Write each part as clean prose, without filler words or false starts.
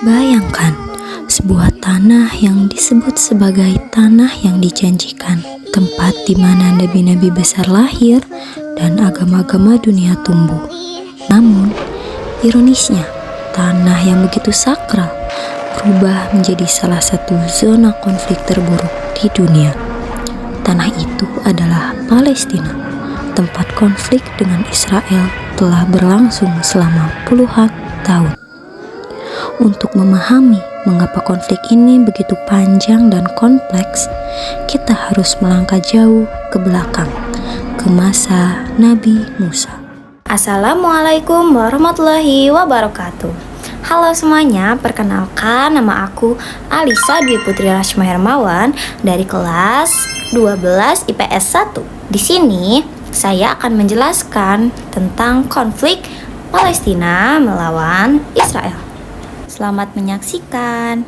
Bayangkan, sebuah tanah yang disebut sebagai tanah yang dijanjikan, tempat di mana nabi-nabi besar lahir dan agama-agama dunia tumbuh. Namun, ironisnya, tanah yang begitu sakral berubah menjadi salah satu zona konflik terburuk di dunia. Tanah itu adalah Palestina. Tempat konflik dengan Israel telah berlangsung selama puluhan tahun. Untuk memahami mengapa konflik ini begitu panjang dan kompleks, kita harus melangkah jauh ke belakang, ke masa Nabi Musa. Assalamualaikum warahmatullahi wabarakatuh. Halo semuanya, perkenalkan nama aku Alisa Dwi Putri Rashma Hermawan dari kelas 12 IPS 1. Di sini saya akan menjelaskan tentang konflik Palestina melawan Israel. Selamat menyaksikan.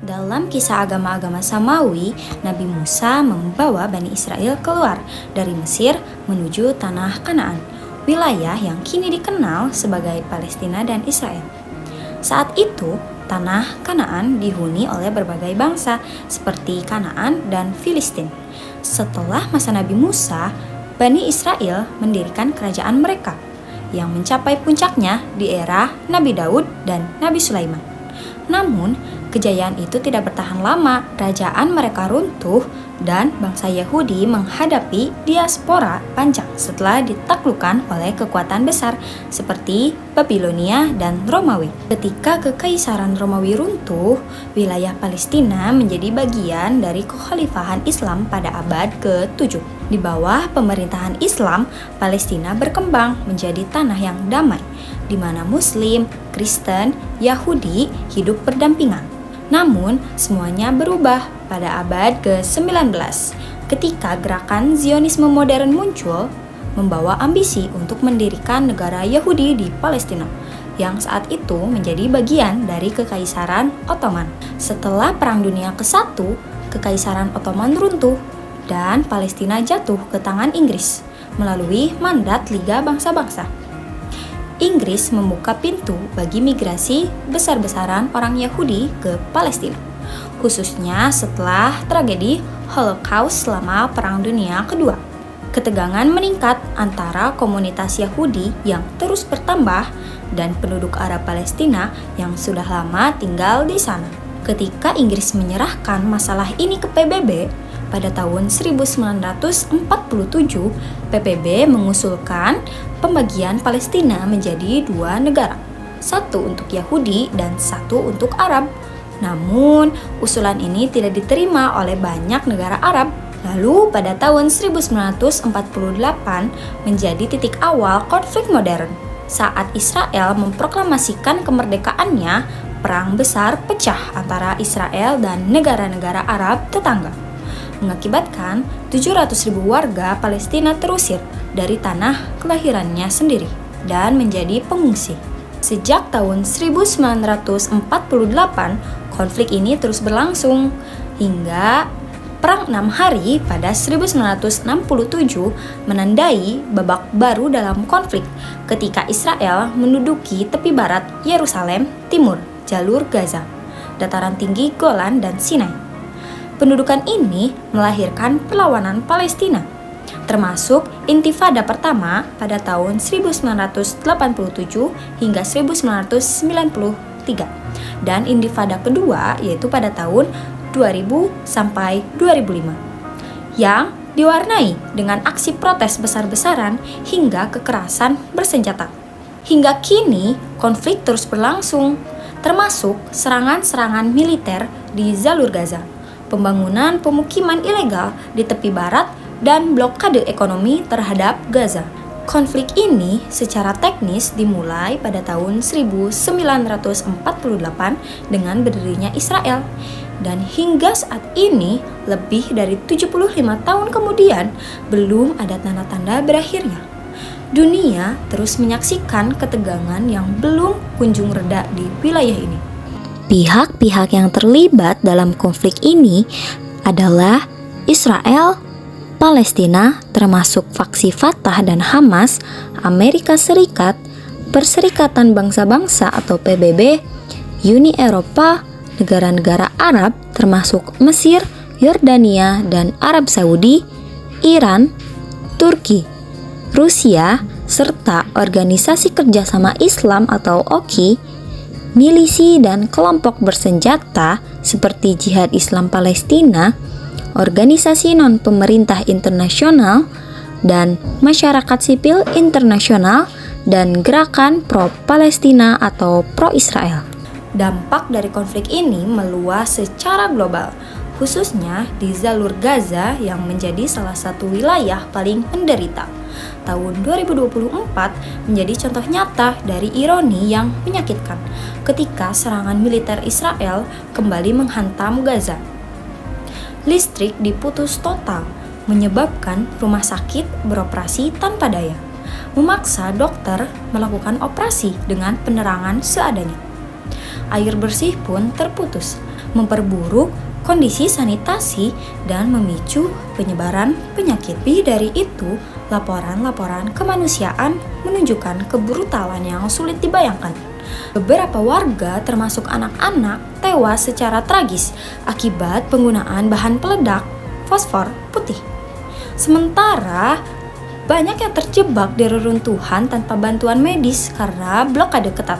Dalam kisah agama-agama Samawi, Nabi Musa membawa Bani Israel keluar dari Mesir menuju tanah Kanaan, wilayah yang kini dikenal sebagai Palestina dan Israel. Saat itu, tanah Kanaan dihuni oleh berbagai bangsa seperti Kanaan dan Filistin. Setelah masa Nabi Musa, Bani Israel mendirikan kerajaan mereka yang mencapai puncaknya di era Nabi Daud dan Nabi Sulaiman. Namun, kejayaan itu tidak bertahan lama. Kerajaan mereka runtuh dan bangsa Yahudi menghadapi diaspora panjang setelah ditaklukkan oleh kekuatan besar seperti Babilonia dan Romawi. Ketika kekaisaran Romawi runtuh, wilayah Palestina menjadi bagian dari kekhalifahan Islam pada abad ke-7. Di bawah pemerintahan Islam, Palestina berkembang menjadi tanah yang damai, di mana Muslim, Kristen, Yahudi hidup berdampingan. Namun, semuanya berubah pada abad ke-19 ketika gerakan Zionisme modern muncul, membawa ambisi untuk mendirikan negara Yahudi di Palestina, yang saat itu menjadi bagian dari Kekaisaran Ottoman. Setelah Perang Dunia ke-1, Kekaisaran Ottoman runtuh dan Palestina jatuh ke tangan Inggris melalui mandat Liga Bangsa-Bangsa. Inggris membuka pintu bagi migrasi besar-besaran orang Yahudi ke Palestina, khususnya setelah tragedi Holocaust selama Perang Dunia Kedua. Ketegangan meningkat antara komunitas Yahudi yang terus bertambah dan penduduk Arab Palestina yang sudah lama tinggal di sana. Ketika Inggris menyerahkan masalah ini ke PBB, pada tahun 1947, PBB mengusulkan pembagian Palestina menjadi dua negara, satu untuk Yahudi dan satu untuk Arab. Namun, usulan ini tidak diterima oleh banyak negara Arab. Lalu, pada tahun 1948 menjadi titik awal konflik modern. Saat Israel memproklamasikan kemerdekaannya, perang besar pecah antara Israel dan negara-negara Arab tetangga, mengakibatkan 700.000 warga Palestina terusir dari tanah kelahirannya sendiri dan menjadi pengungsi. Sejak tahun 1948, konflik ini terus berlangsung hingga Perang 6 Hari pada 1967 menandai babak baru dalam konflik ketika Israel menduduki tepi barat Yerusalem, timur jalur Gaza, dataran tinggi Golan dan Sinai. Pendudukan ini melahirkan perlawanan Palestina, termasuk Intifada pertama pada tahun 1987 hingga 1993, dan Intifada kedua yaitu pada tahun 2000 sampai 2005, yang diwarnai dengan aksi protes besar-besaran hingga kekerasan bersenjata. Hingga kini, konflik terus berlangsung, termasuk serangan-serangan militer di jalur Gaza, pembangunan pemukiman ilegal di tepi barat, dan blokade ekonomi terhadap Gaza. Konflik ini secara teknis dimulai pada tahun 1948 dengan berdirinya Israel, dan hingga saat ini, lebih dari 75 tahun kemudian, belum ada tanda-tanda berakhirnya. Dunia terus menyaksikan ketegangan yang belum kunjung reda di wilayah ini. Pihak-pihak yang terlibat dalam konflik ini adalah Israel, Palestina termasuk faksi Fatah dan Hamas, Amerika Serikat, Perserikatan Bangsa-Bangsa atau PBB, Uni Eropa, negara-negara Arab termasuk Mesir, Yordania, dan Arab Saudi, Iran, Turki, Rusia, serta Organisasi Kerjasama Islam atau OKI, milisi dan kelompok bersenjata seperti Jihad Islam Palestina, organisasi non-pemerintah internasional, dan masyarakat sipil internasional, dan gerakan pro-Palestina atau pro-Israel. Dampak dari konflik ini meluas secara global, khususnya di jalur Gaza yang menjadi salah satu wilayah paling menderita. Tahun 2024 menjadi contoh nyata dari ironi yang menyakitkan ketika serangan militer Israel kembali menghantam Gaza. Listrik diputus total, menyebabkan rumah sakit beroperasi tanpa daya, memaksa dokter melakukan operasi dengan penerangan seadanya. Air bersih pun terputus, memperburuk kondisi sanitasi dan memicu penyebaran penyakit. Lebih dari itu, laporan-laporan kemanusiaan menunjukkan kebrutalan yang sulit dibayangkan. Beberapa warga, termasuk anak-anak, tewas secara tragis akibat penggunaan bahan peledak fosfor putih. Sementara banyak yang terjebak di reruntuhan tanpa bantuan medis karena blokade ketat.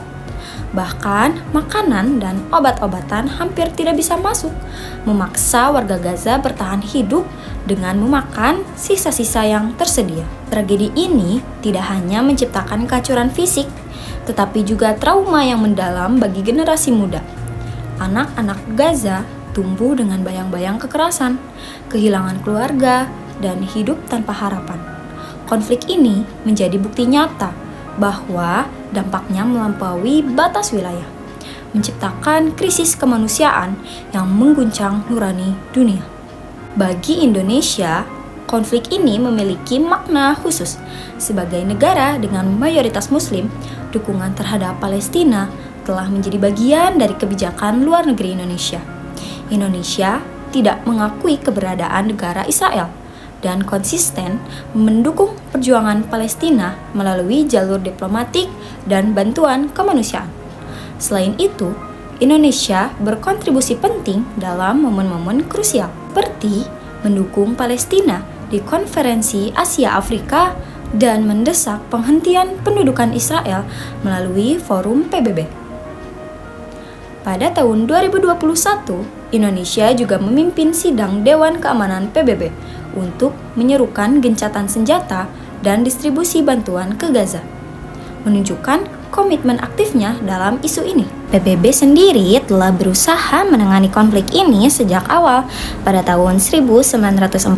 Bahkan makanan dan obat-obatan hampir tidak bisa masuk, memaksa warga Gaza bertahan hidup dengan memakan sisa-sisa yang tersedia. Tragedi ini tidak hanya menciptakan kehancuran fisik, tetapi juga trauma yang mendalam bagi generasi muda. Anak-anak Gaza tumbuh dengan bayang-bayang kekerasan, kehilangan keluarga, dan hidup tanpa harapan. Konflik ini menjadi bukti nyata bahwa dampaknya melampaui batas wilayah, menciptakan krisis kemanusiaan yang mengguncang nurani dunia. Bagi Indonesia, konflik ini memiliki makna khusus. Sebagai negara dengan mayoritas Muslim, dukungan terhadap Palestina telah menjadi bagian dari kebijakan luar negeri Indonesia. Indonesia tidak mengakui keberadaan negara Israel dan konsisten mendukung perjuangan Palestina melalui jalur diplomatik dan bantuan kemanusiaan. Selain itu, Indonesia berkontribusi penting dalam momen-momen krusial, seperti mendukung Palestina di Konferensi Asia Afrika dan mendesak penghentian pendudukan Israel melalui forum PBB. Pada tahun 2021, Indonesia juga memimpin sidang Dewan Keamanan PBB untuk menyerukan gencatan senjata dan distribusi bantuan ke Gaza, menunjukkan komitmen aktifnya dalam isu ini. PBB sendiri telah berusaha menangani konflik ini sejak awal. Pada tahun 1947,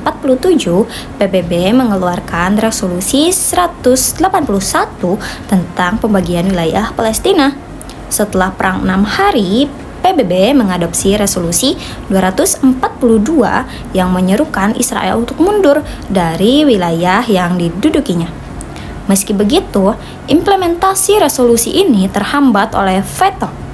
PBB mengeluarkan resolusi 181 tentang pembagian wilayah Palestina. Setelah Perang 6 Hari, PBB mengadopsi resolusi 242 yang menyerukan Israel untuk mundur dari wilayah yang didudukinya. Meski begitu, implementasi resolusi ini terhambat oleh veto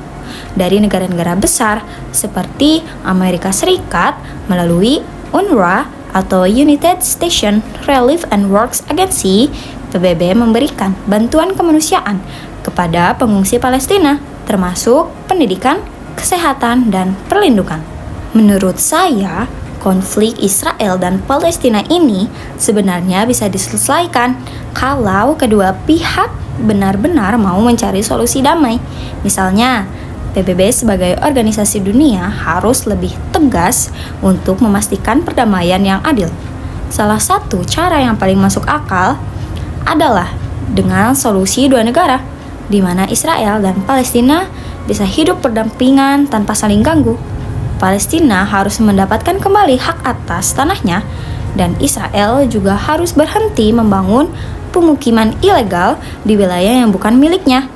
dari negara-negara besar seperti Amerika Serikat melalui UNRWA atau United Stations Relief and Works Agency. PBB memberikan bantuan kemanusiaan kepada pengungsi Palestina, termasuk pendidikan, kesehatan, dan perlindungan. Menurut saya, konflik Israel dan Palestina ini sebenarnya bisa diselesaikan kalau kedua pihak benar-benar mau mencari solusi damai. Misalnya, PBB sebagai organisasi dunia harus lebih tegas untuk memastikan perdamaian yang adil. Salah satu cara yang paling masuk akal adalah dengan solusi dua negara, di mana Israel dan Palestina bisa hidup berdampingan tanpa saling ganggu. Palestina harus mendapatkan kembali hak atas tanahnya, dan Israel juga harus berhenti membangun pemukiman ilegal di wilayah yang bukan miliknya.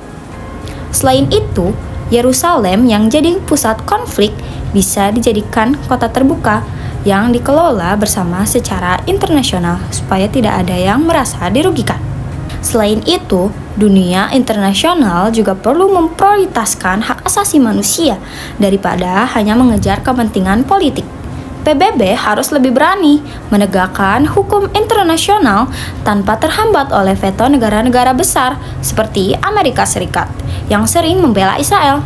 Selain itu, Yerusalem yang jadi pusat konflik bisa dijadikan kota terbuka yang dikelola bersama secara internasional supaya tidak ada yang merasa dirugikan. Selain itu, dunia internasional juga perlu memprioritaskan hak asasi manusia daripada hanya mengejar kepentingan politik. PBB harus lebih berani menegakkan hukum internasional tanpa terhambat oleh veto negara-negara besar seperti Amerika Serikat yang sering membela Israel.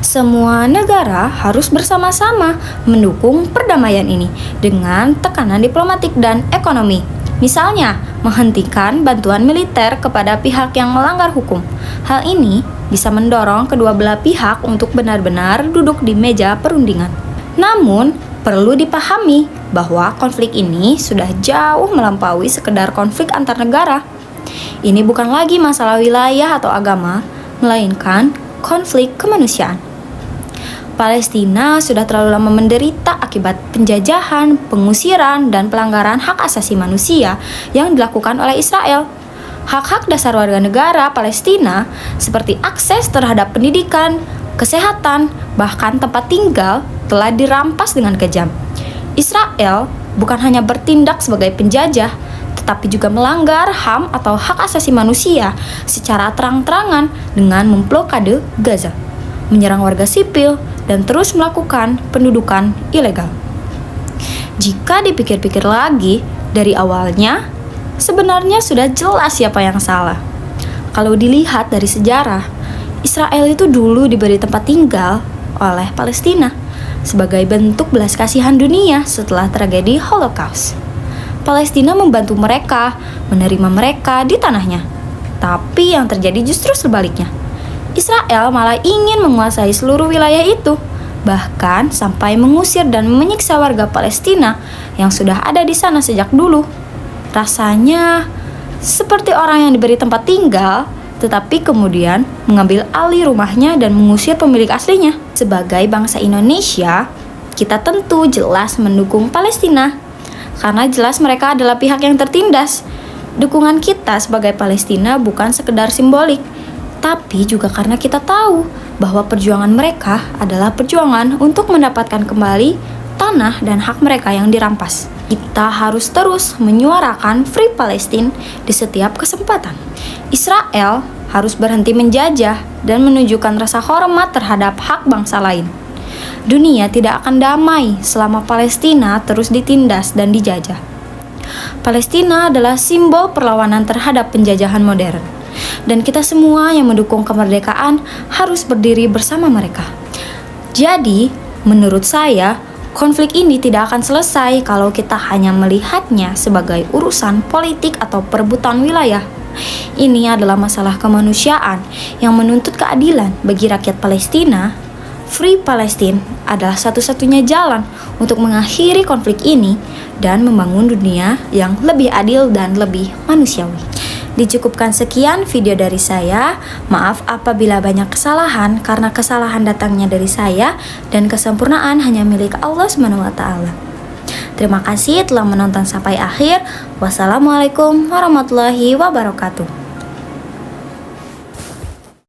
Semua negara harus bersama-sama mendukung perdamaian ini dengan tekanan diplomatik dan ekonomi. Misalnya, menghentikan bantuan militer kepada pihak yang melanggar hukum. Hal ini bisa mendorong kedua belah pihak untuk benar-benar duduk di meja perundingan. Namun, perlu dipahami bahwa konflik ini sudah jauh melampaui sekedar konflik antar negara. Ini bukan lagi masalah wilayah atau agama, melainkan konflik kemanusiaan. Palestina sudah terlalu lama menderita akibat penjajahan, pengusiran, dan pelanggaran hak asasi manusia yang dilakukan oleh Israel. Hak-hak dasar warga negara Palestina seperti akses terhadap pendidikan, kesehatan, bahkan tempat tinggal telah dirampas dengan kejam. Israel bukan hanya bertindak sebagai penjajah, tetapi juga melanggar HAM atau hak asasi manusia secara terang-terangan dengan memblokade Gaza, menyerang warga sipil, dan terus melakukan pendudukan ilegal. Jika dipikir-pikir lagi, dari awalnya sebenarnya sudah jelas siapa yang salah. Kalau dilihat dari sejarah, Israel itu dulu diberi tempat tinggal oleh Palestina sebagai bentuk belas kasihan dunia setelah tragedi Holocaust. Palestina membantu mereka, menerima mereka di tanahnya. Tapi yang terjadi justru sebaliknya. Israel malah ingin menguasai seluruh wilayah itu, bahkan sampai mengusir dan menyiksa warga Palestina yang sudah ada di sana sejak dulu. Rasanya seperti orang yang diberi tempat tinggal, tetapi kemudian mengambil alih rumahnya dan mengusir pemilik aslinya. Sebagai bangsa Indonesia, kita tentu jelas mendukung Palestina, karena jelas mereka adalah pihak yang tertindas. Dukungan kita sebagai Palestina bukan sekedar simbolik, tapi juga karena kita tahu bahwa perjuangan mereka adalah perjuangan untuk mendapatkan kembali tanah dan hak mereka yang dirampas. Kita harus terus menyuarakan Free Palestine di setiap kesempatan. Israel harus berhenti menjajah dan menunjukkan rasa hormat terhadap hak bangsa lain. Dunia tidak akan damai selama Palestina terus ditindas dan dijajah. Palestina adalah simbol perlawanan terhadap penjajahan modern. Dan kita semua yang mendukung kemerdekaan harus berdiri bersama mereka. Jadi, menurut saya, konflik ini tidak akan selesai kalau kita hanya melihatnya sebagai urusan politik atau perebutan wilayah. Ini adalah masalah kemanusiaan yang menuntut keadilan bagi rakyat Palestina. Free Palestine adalah satu-satunya jalan untuk mengakhiri konflik ini dan membangun dunia yang lebih adil dan lebih manusiawi. Dicukupkan sekian video dari saya. Maaf apabila banyak kesalahan, karena kesalahan datangnya dari saya dan kesempurnaan hanya milik Allah SWT. Terima kasih telah menonton sampai akhir. Wassalamualaikum warahmatullahi wabarakatuh.